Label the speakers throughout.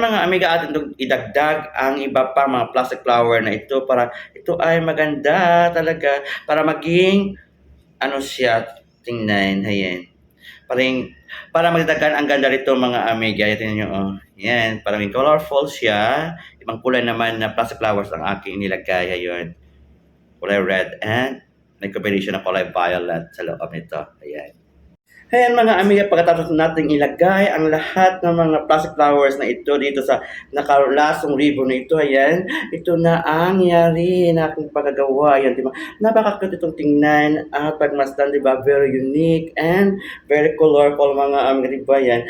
Speaker 1: Mga amiga, atin itong idagdag ang iba pa mga plastic flower na ito para ito ay maganda talaga para maging ano siya tingnan, ayan. Para magdagdagan ang ganda rito mga amiga, tingnan nyo oh. Yan, para maging colorful siya. Ibang kulay naman na plastic flowers ang aking nilagay ayon. Kulay red and may combination ng kulay violet sa loob nito. Ayan. Ayan mga amiga, pagkatapos natin ilagay ang lahat ng mga plastic flowers na ito dito sa nakalasong ribbon na ito, ayan, ito na ang yari na aking pagkagawa, ayan, di ba? Napaka-cute itong tingnan at pagmasdan, di ba? Very unique and very colorful mga amiga, di ba? Yan.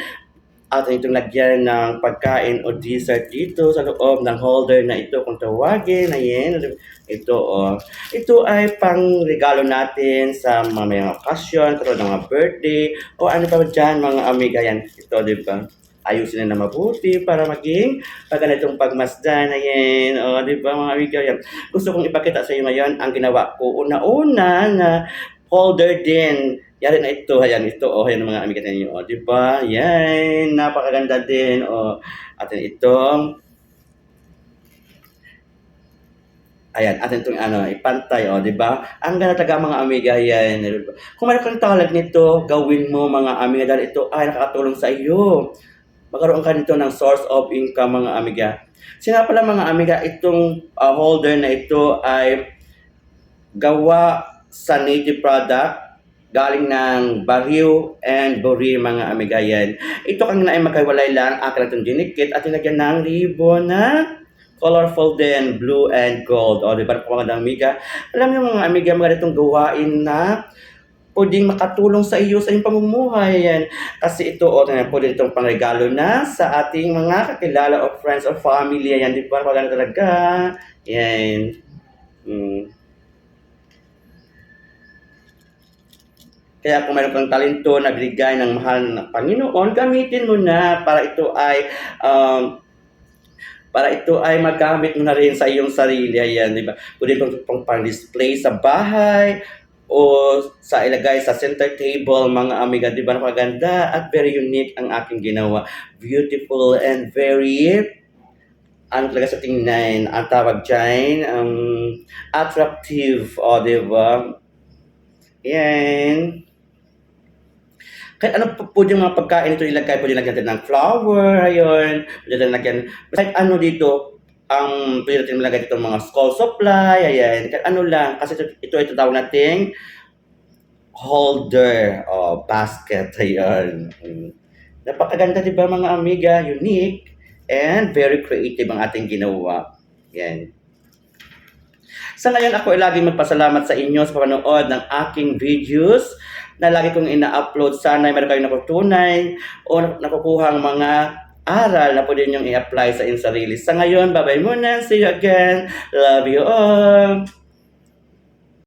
Speaker 1: Atin itong lagyan ng pagkain o dessert dito sa loob ng holder na ito kung tawagin. Ayan, ito oh. Ito ay pang regalo natin sa mga may okasyon, katulad ng mga birthday, o ano pa dyan mga amiga yan. Ito, di ba? Ayusin na mabuti para maging pagganitong pagmasdan. Ayan, o, di ba mga amiga yan. Gusto kong ipakita sa iyo ngayon ang ginawa ko. Una-una na holder din. Yari na ito, ayan, ito, oh, ayan mga amiga ninyo, oh, di ba? Yan, napakaganda din, oh. Atin itong, ayan, atin itong ano, ipantay, oh, di ba? Ang ganda talaga mga amiga, yan. Kung mayroon kang talent nito, gawin mo mga amiga dahil ito ay nakakatulong sa iyo. Magkaroon ka nito ng source of income mga amiga. Sina pala mga amiga, itong holder na ito ay gawa sa native product galing ng Barrio and Bori mga amiga yan. Ito kanina ay magkaiwalay lang, akin itong dinikit at tinagyan ng ribbon na colorful din, blue and gold. O, di ba mga amiga? Alam niyo mga amiga, mga itong gawain na pwedeng makatulong sa iyo sa iyong pamumuhay. Yan. Kasi ito, o, pwede itong pangregalo na sa ating mga kakilala o friends or family. Yan, di ba? Maganda talaga. Yan. Kaya kung mayroon kang talento na binigay ng mahal ng Panginoon, gamitin mo na para ito ay magamit mo na rin sa iyong sarili. Ayan, di ba? Pwede itong pang-display sa bahay o sa ilagay sa center table, mga amiga, di ba? Napaganda at very unique ang aking ginawa. Beautiful and very ano talaga sa tingnan, ang tawag dyan, attractive, o, di ba? Yan. Kahit ano po pwede mga pagkain ito ilagay, pwede lagyan ng flour, ayun, pwede lagyan, kahit ano dito, pwede natin malagay dito mga school supply, ayan, kahit ano lang, kasi ito tawag nating holder o basket, ayun. Napakaganda diba mga amiga, unique, and very creative ang ating ginawa. Yan. Sa ngayon, ako ay laging magpasalamat sa inyo sa panonood ng aking videos na lagi kong ina-upload. Sana ay meron kayong natutunan o nakukuha ang mga aral na pwede niyong i-apply sa inyong sarili. Sa ngayon, bye-bye muna. See you again. Love you all.